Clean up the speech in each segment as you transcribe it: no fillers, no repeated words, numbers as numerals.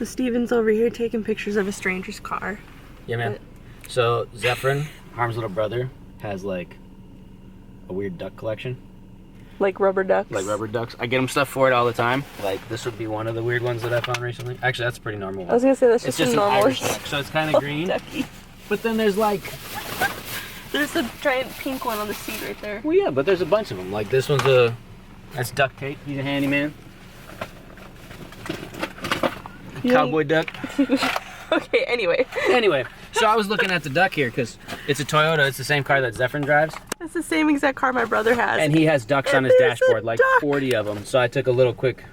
So Steven's over here taking pictures of a stranger's car. Yeah, man. So Zephyrin, Harm's little brother, has like a weird duck collection. Like rubber ducks? Like rubber ducks. I get him stuff for it all the time. Like this would be one of the weird ones that I found recently. Actually, that's a pretty normal one. I was gonna say that's it's just a an normal Irish duck, so it's kind of green. Ducky. But then there's like... There's a giant pink one on the seat right there. Well, yeah, but there's a bunch of them. Like this one's that's duct tape. He's a handyman. Cowboy duck. Okay, anyway. Anyway, so I was looking at the duck here because it's a Toyota. It's the same car that Zephyrin drives. It's the same exact car my brother has. And he has ducks on his dashboard, like 40 of them. So I took a little quick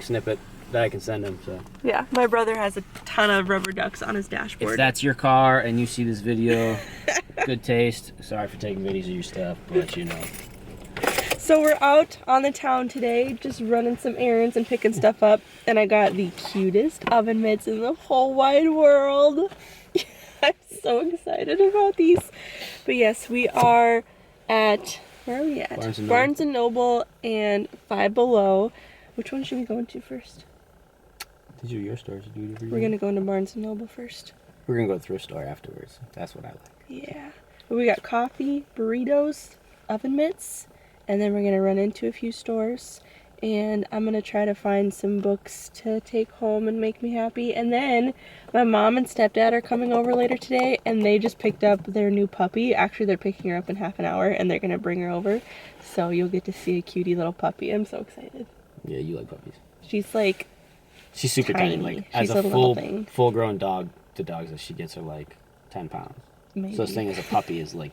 snippet that I can send him. So yeah, my brother has a ton of rubber ducks on his dashboard. If that's your car and you see this video, good taste. Sorry for taking videos of your stuff, but you know. So we're out on the town today, just running some errands and picking stuff up. And I got the cutest oven mitts in the whole wide world. I'm so excited about these. But yes, we are at, where are we at? Barnes and Noble and Five Below. Which one should we go into first? These are your stores. We're going to go into Barnes and Noble first. We're going to go to the thrift store afterwards. That's what I like. Yeah. But we got coffee, burritos, oven mitts. And then we're going to run into a few stores. And I'm going to try to find some books to take home and make me happy. And then my mom and stepdad are coming over later today. And they just picked up their new puppy. Actually, they're picking her up in half an hour. And they're going to bring her over. So you'll get to see a cutie little puppy. I'm so excited. Yeah, you like puppies. She's like... She's super tiny. Like, she's as a full-grown dog, the dogs that she gets are like 10 pounds. Maybe. So this thing as a puppy is like,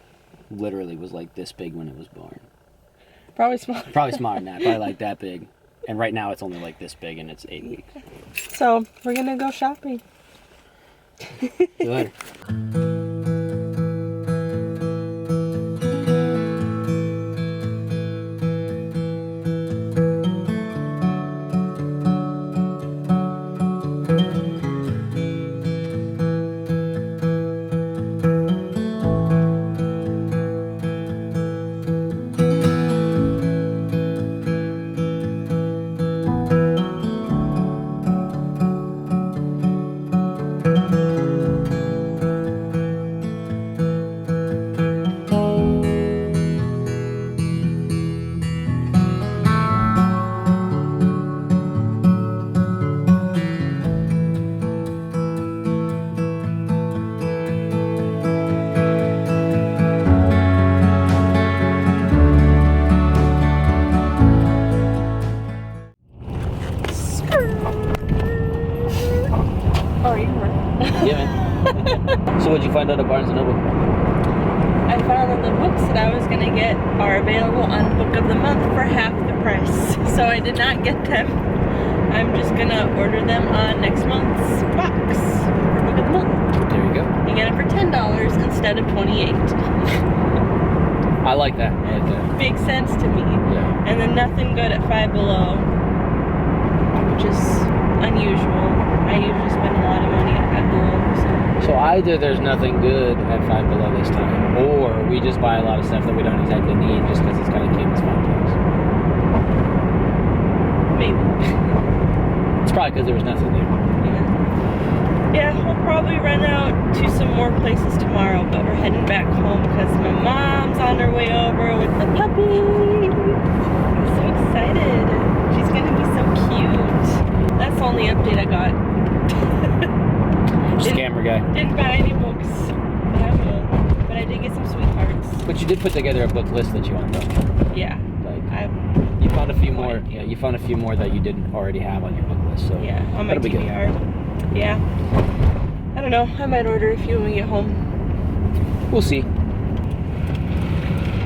literally was like this big when it was born. Probably smaller. Probably smaller than that. Probably like that big. And right now it's only like this big and it's 8 weeks. So we're gonna go shopping. See you later. So what'd you find out at Barnes & Noble? I found that the books that I was going to get are available on Book of the Month for half the price. So I did not get them. I'm just going to order them on next month's box for Book of the Month. There you go. You get them for $10 instead of $28. I like that. I like that. Makes sense to me. Yeah. And then nothing good at Five Below, which is unusual. I usually spend a lot of money at Five Below. So either there's nothing good at Five Below this time, or we just buy a lot of stuff that we don't exactly need just because it's kind of cute and fun to us. Maybe. It's probably because there was nothing there. Yeah, we'll probably run out to some more places tomorrow, but we're heading back home because my mom's on her way over with the puppy. I'm so excited. She's going to be so cute. That's the only update I got. Scammer guy. Didn't buy any books, but I will. But I did get some sweethearts. But you did put together a book list that you want, though. Yeah. Like, you found a few more. Yeah, you found a few more that you didn't already have on your book list. So yeah, on my TBR. Yeah. I don't know. I might order a few when we get home. We'll see.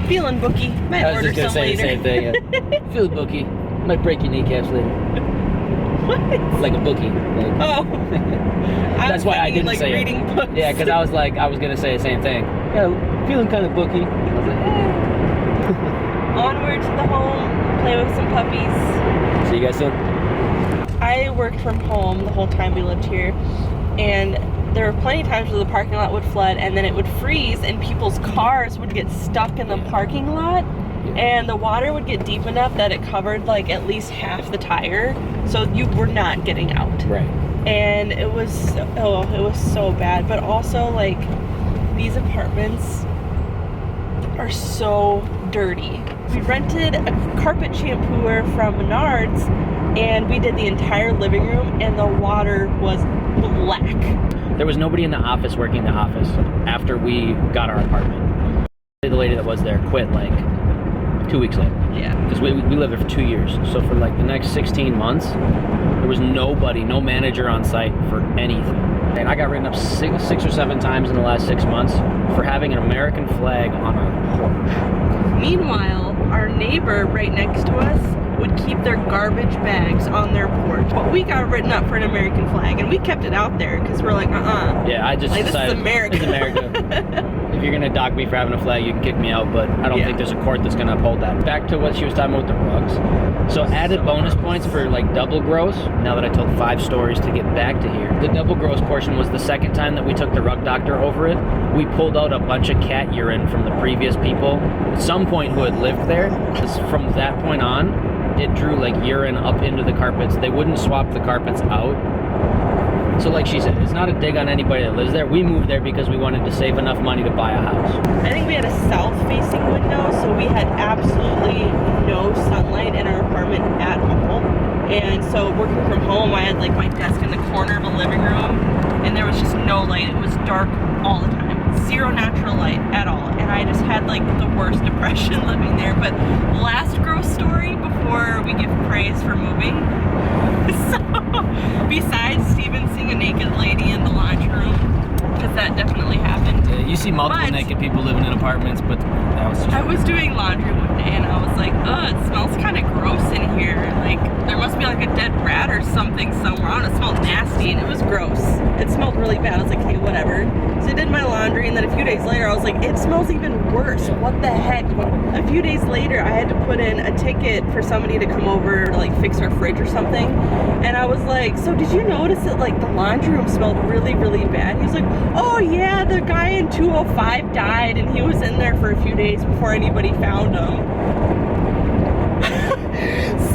Feeling booky. Might I was order just gonna say later. the same thing. Yeah. Feeling booky. Might break your kneecaps later. What? Like a bookie. Like. Oh. That's why I didn't like say reading it. Books. Yeah, because I was gonna say the same thing. Yeah, feeling kind of booky. I was like, Onward to the home, play with some puppies. See you guys soon. I worked from home the whole time we lived here, and there were plenty of times where the parking lot would flood and then it would freeze and people's cars would get stuck in the parking lot. And the water would get deep enough that it covered like at least half the tire, so you were not getting out. Right. and it was so bad. But also, like, these apartments are so dirty. We rented a carpet shampooer from Menards, and we did the entire living room, and the water was black. There was nobody in the office working the office after we got our apartment. The lady that was there quit like 2 weeks later. Yeah. Because we lived there for 2 years. So for like the next 16 months, there was nobody, no manager on site for anything. And I got written up six or seven times in the last 6 months for having an American flag on our porch. Meanwhile, our neighbor right next to us would keep their garbage bags on their porch. But we got written up for an American flag, and we kept it out there because we're like, Yeah, I just like, decided this is America. It's America. If you're gonna dock me for having a flag, you can kick me out, but I don't think there's a court that's gonna uphold that. Back to what she was talking about with the rugs. So added bonus points for like double gross, now that I told 5 stories to get back to here. The double gross portion was the second time that we took the rug doctor over it. We pulled out a bunch of cat urine from the previous people, at some point who had lived there. From that point on, it drew like urine up into the carpets. They wouldn't swap the carpets out. So like she said, it's not a dig on anybody that lives there. We moved there because we wanted to save enough money to buy a house. I think we had a south-facing window, so we had absolutely no sunlight in our apartment at all. And so working from home, I had like my desk in the corner of the living room, and there was just no light. It was dark all the time. Zero natural light at all. And I just had like the worst depression living there. But last gross story before we give praise for moving. So, besides Steven seeing a naked lady in the laundry room, because that definitely happened. Yeah, you see multiple naked people living in apartments, but that was just... I was doing laundry one day, and I was like, it smells kind of gross in here. Like, there must be like a dead rat or something somewhere. I don't know, it smelled nasty, and it was gross. It smelled really bad. I was like, hey, whatever. So I did my laundry, and then a few days later, I was like, it smells even worse. What the heck? A few days later, I had to put in a ticket for somebody to come over to like fix our fridge or something. And I was like, so did you notice that like the laundry room smelled really, really bad? He was like, oh yeah, the guy in 205 died, and he was in there for a few days before anybody found him.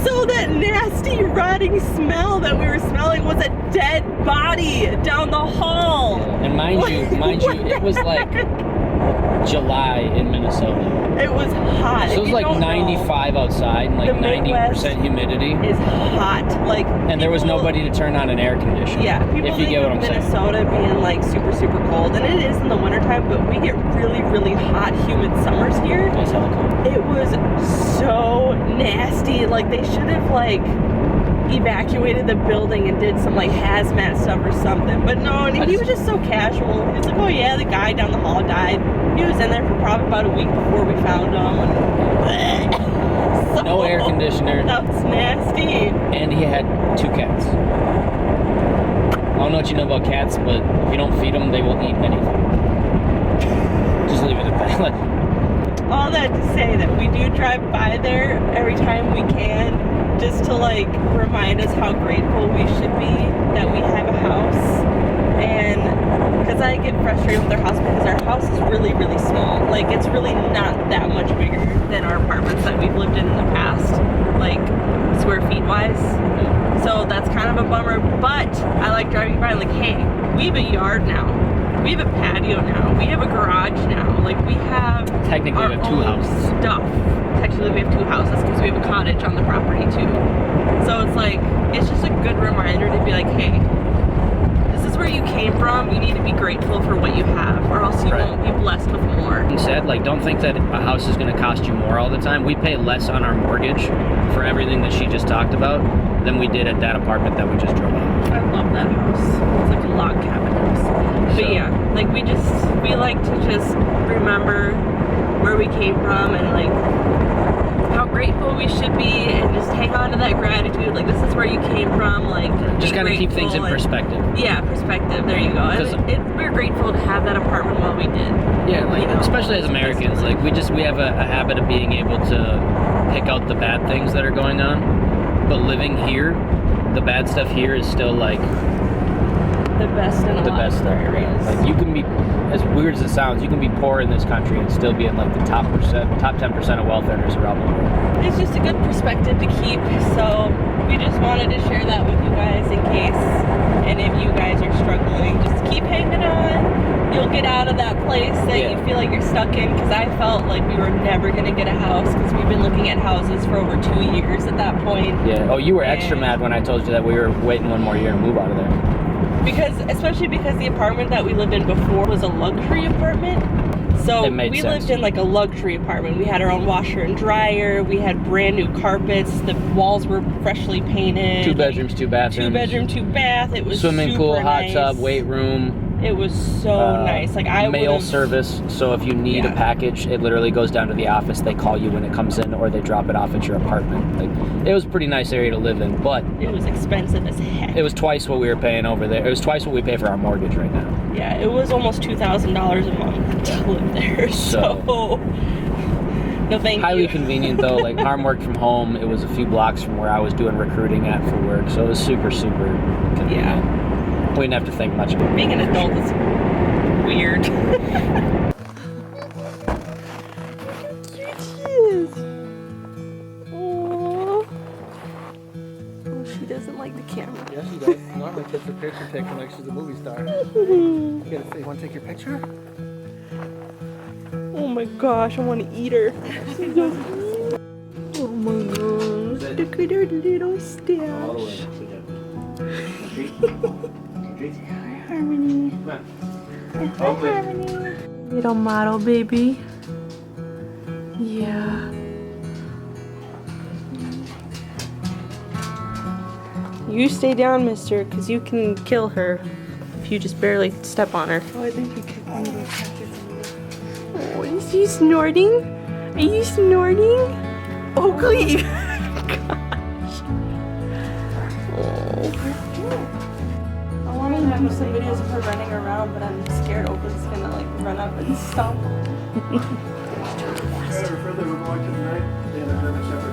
So that nasty rotting smell that we were smelling was a dead body down the hall. And mind you, it was like July in Minnesota. It was hot. So it was like 95 outside and like 90% humidity. Is hot. Like, and there was nobody to turn on an air conditioner. Yeah, people if you get what I'm saying. Minnesota being like super, super cold, and it is in the wintertime, but we get really, really hot, humid summers here. That's hella cold. It was so nasty. Like, they should have like evacuated the building and did some like hazmat stuff or something. But no, and he was just so casual. He was like, oh yeah, the guy down the hall died. He was in there for probably about a week before we found him. So, no air conditioner. That was nasty. And he had 2 cats. I don't know what you know about cats, but if you don't feed them, they will eat anything. Just leave it at that. All that to say that we do drive by there every time we can, just to like remind us how grateful we should be that we have a house. And because I get frustrated with our house because our house is really, really small. Like, it's really not that much bigger than our apartments that we've lived in the past, like square feet wise. So that's kind of a bummer, but I like driving by and like, hey, we have a yard now. We have a patio now. We have a garage now. Like, we have technically we have 2 houses. Stuff. Technically we have 2 houses because we have a cottage on the property too. So it's like, it's just a good reminder to be like, hey, this is where you came from. You need to be grateful for what you have, or else you won't be blessed with more. He said, like, don't think that a house is going to cost you more all the time. We pay less on our mortgage for everything that she just talked about than we did at that apartment that we just drove out. I love that house. It's like a log cabin house. But yeah, like we like to just remember where we came from and like how grateful we should be, and just hang on to that gratitude. Like, this is where you came from. Like, just kind of keep things in perspective. Yeah, perspective. There you go. And we're grateful to have that apartment while we did. Yeah, like, especially as Americans, like we have a habit of being able to pick out the bad things that are going on, but living here, the bad stuff here is still like the best in a lot of areas. Like, you can be, as weird as it sounds, you can be poor in this country and still be in like the top 10% of wealth earners around the world. It's just a good perspective to keep, so we just wanted to share that with you guys in case And if you guys are struggling, just keep hanging on. You'll get out of that place that you feel like you're stuck in, because I felt like we were never going to get a house because we've been looking at houses for over 2 years at that point. Yeah. Oh, you were extra mad when I told you that we were waiting 1 more year to move out of there. Especially because the apartment that we lived in before was a luxury apartment. So we lived in like a luxury apartment. We had our own washer and dryer. We had brand new carpets. The walls were freshly painted. 2 bedrooms, 2 bathrooms. 2 bedroom, 2 bath. It was swimming pool, hot tub, weight room. It was so nice. Like mail service. So if you need a package, it literally goes down to the office. They call you when it comes in, or they drop it off at your apartment. Like, it was a pretty nice area to live in, but it was expensive as heck. It was twice what we were paying over there. It was twice what we pay for our mortgage right now. Yeah, it was almost $2,000 a month to live there. So no, thank you. Highly convenient though. Like, Harm worked from home. It was a few blocks from where I was doing recruiting at for work, so it was super convenient. Yeah. We didn't have to think much about it. Being an adult is weird. Cute she is. Oh, she doesn't like the camera. Yeah, she does. Normally takes a picture taken like she's a movie star. You gotta say, you want to take your picture? Oh my gosh, I want to eat her. Oh my gosh, look at her little stash. Hi, Harmony. Hi, Harmony. Little model baby. Yeah. You stay down, mister, because you can kill her if you just barely step on her. Oh, I think you kicked one of those packets. Oh, is she snorting? Are you snorting? Oh, Glee. Gosh. Oh. I want to do some videos of her running around, but I'm scared Opal's gonna like run up and stomp. Further, we're going to tonight. The Untitled Chapter.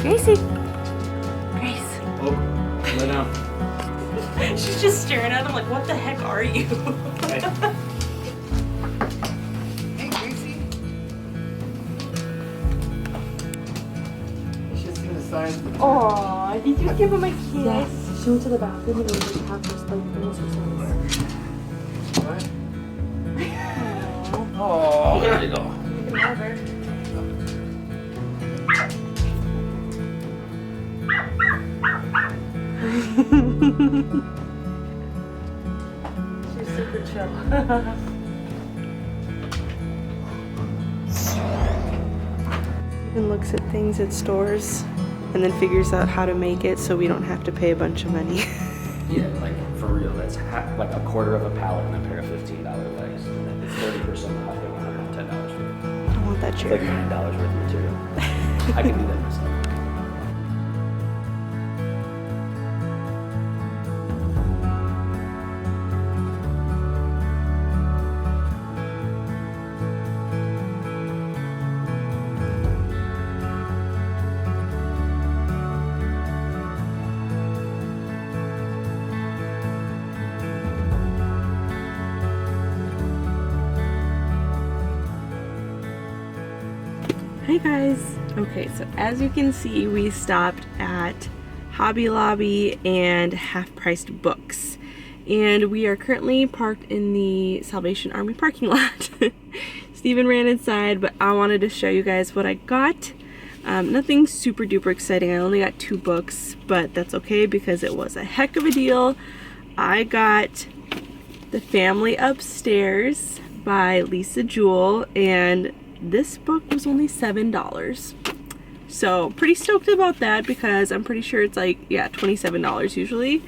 Gracie. Grace. Oh, lay down. She's just staring at him like, what the heck are you? Hey, Gracie. She's seen the signs. Aw, did you give him a kiss? Yes, she went to the bathroom and then we have just like almost What? Oh, there you go. She's super chill. Even looks at things at stores and then figures out how to make it so we don't have to pay a bunch of money. Yeah, like for real, that's like a quarter of a pallet and a pair of $15 legs. And then it's 30% off. They want $110 for it. I want that It's chair. like $9 worth of material. I can do that myself. Hey guys! Okay, so as you can see, we stopped at Hobby Lobby and half-priced books. And we are currently parked in the Salvation Army parking lot. Steven ran inside, but I wanted to show you guys what I got. Nothing super duper exciting. I only got 2 books, but that's okay because it was a heck of a deal. I got The Family Upstairs by Jewell, and this book was only $7. So pretty stoked about that because I'm pretty sure it's like, yeah, $27 usually.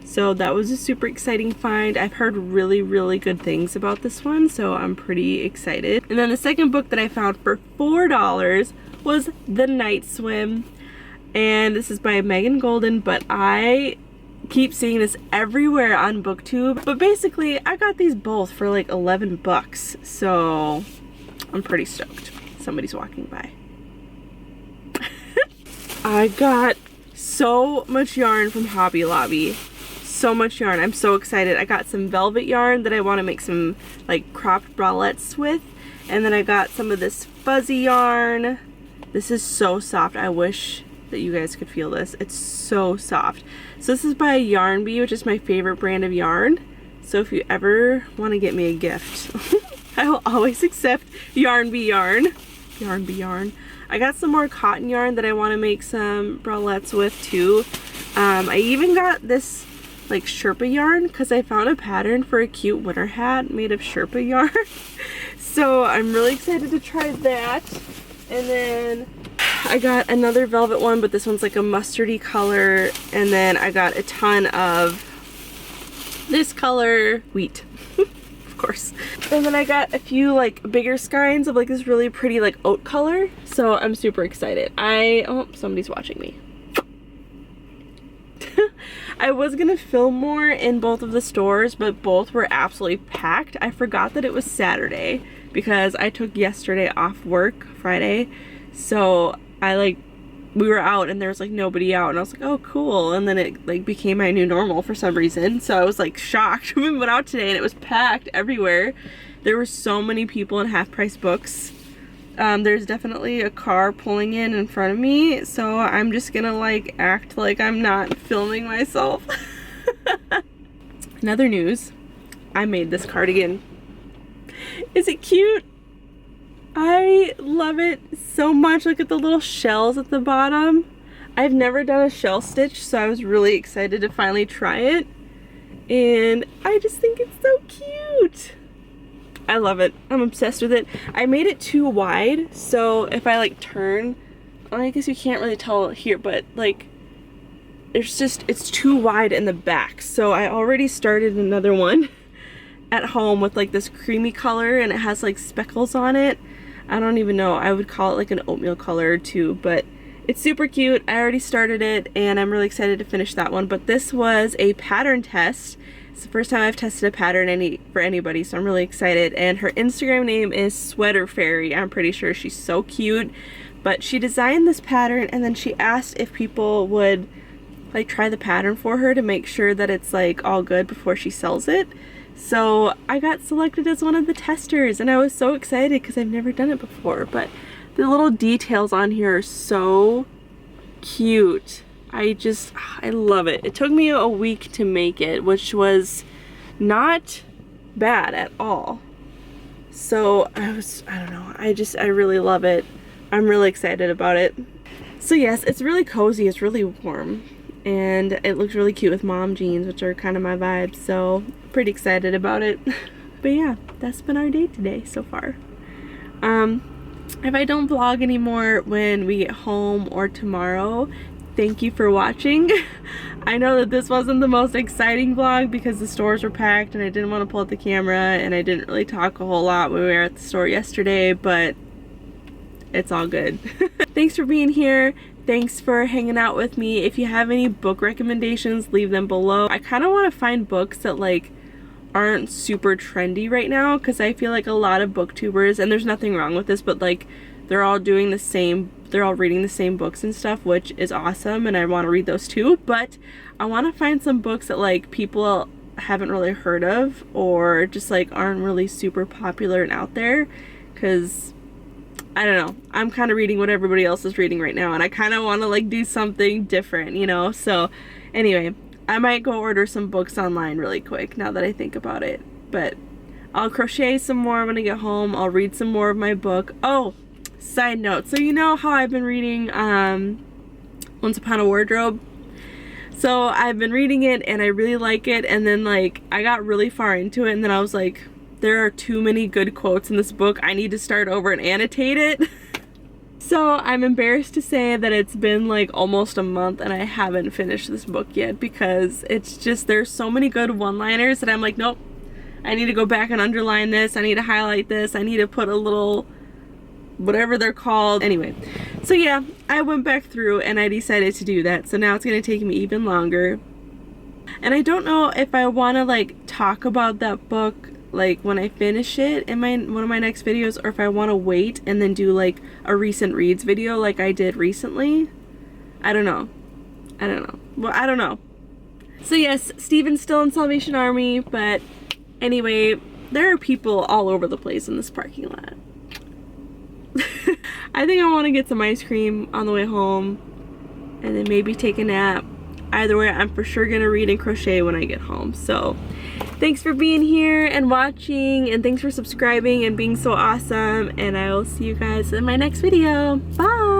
So that was a super exciting find. I've heard really good things about this one, so I'm pretty excited. And then the second book that I found for $4 was The Night Swim. And this is by Megan Golden, but I keep seeing this everywhere on booktube. But basically, I got these both for like 11 bucks. So I'm pretty stoked. Somebody's walking by. I got so much yarn from Hobby Lobby. So much yarn. I'm so excited. I got some velvet yarn that I want to make some like cropped bralettes with. And then I got some of this fuzzy yarn. This is so soft. I wish that you guys could feel this. It's so soft. So this is by Yarn Bee, which is my favorite brand of yarn. So if you ever want to get me a gift, I will always accept Yarn Bee yarn. Yarn Bee yarn. I got some more cotton yarn that I want to make some bralettes with too. I even got this like Sherpa yarn because I found a pattern for a cute winter hat made of Sherpa yarn. So I'm really excited to try that. And then I got another velvet one, but this one's like a mustardy color. And then I got a ton of this color, wheat, of course. And then I got a few like bigger skeins of like this really pretty like oat color. So I'm super excited. Oh, somebody's watching me. I was gonna film more in both of the stores, but both were absolutely packed. I forgot that it was Saturday because I took yesterday off work, Friday. So we were out and there was like nobody out and I was like, oh cool. And then it like became my new normal for some reason. So I was like shocked. We went out today and it was packed everywhere. There were so many people in Half Price Books. There's definitely a car pulling in front of me. So I'm just gonna like act like I'm not filming myself. In other news, I made this cardigan. Is it cute? I love it so much. Look at the little shells at the bottom. I've never done a shell stitch, so I was really excited to finally try it. And I just think it's so cute. I love it. I'm obsessed with it. I made it too wide, so if I like turn, I guess you can't really tell here, but like it's too wide in the back. So I already started another one at home with like this creamy color and it has like speckles on it. I don't even know, I would call it like an oatmeal color too, but it's super cute. I already started it and I'm really excited to finish that one. But this was a pattern test. It's the first time I've tested a pattern for anybody, so I'm really excited. And her Instagram name is Sweater Fairy. I'm pretty sure she's so cute. But she designed this pattern and then she asked if people would like try the pattern for her to make sure that it's like all good before she sells it. So I got selected as one of the testers and I was so excited because I've never done it before. But the little details on here are so cute. I love it. It took me a week to make it, which was not bad at all. So I don't know, I really love it. I'm really excited about it. So yes, it's really cozy, it's really warm. And it looks really cute with mom jeans, which are kind of my vibe, so pretty excited about it. But yeah, that's been our day today so far. If I don't vlog anymore when we get home or tomorrow, thank you for watching. I know that this wasn't the most exciting vlog because the stores were packed and I didn't want to pull out the camera and I didn't really talk a whole lot when we were at the store yesterday, but it's all good. Thanks for being here. Thanks for hanging out with me. If you have any book recommendations, leave them below. I kind of want to find books that like aren't super trendy right now because I feel like a lot of booktubers, and there's nothing wrong with this, but like they're all reading the same books and stuff, which is awesome and I want to read those too. But I want to find some books that like people haven't really heard of or just like aren't really super popular and out there, because I don't know, I'm kind of reading what everybody else is reading right now and I kind of want to like do something different, you know. So anyway, I might go order some books online really quick now that I think about it. But I'll crochet some more when I get home. I'll read some more of my book. Oh, side note, so you know how I've been reading Once Upon a Wardrobe? So I've been reading it and I really like it, and then like I got really far into it and then I was like, there are too many good quotes in this book. I need to start over and annotate it. So I'm embarrassed to say that it's been like almost a month and I haven't finished this book yet because it's just, there's so many good one-liners that I'm like, nope, I need to go back and underline this. I need to highlight this. I need to put a little, whatever they're called. Anyway, so yeah, I went back through and I decided to do that. So now it's gonna take me even longer. And I don't know if I wanna like talk about that book like when I finish it in one of my next videos, or if I want to wait and then do like a recent reads video like I did recently. I don't know. Well, I don't know. So yes, Steven's still in Salvation Army, but anyway, there are people all over the place in this parking lot. I think I want to get some ice cream on the way home and then maybe take a nap. Either way, I'm for sure gonna read and crochet when I get home. So thanks for being here and watching, and thanks for subscribing and being so awesome, and I will see you guys in my next video. Bye.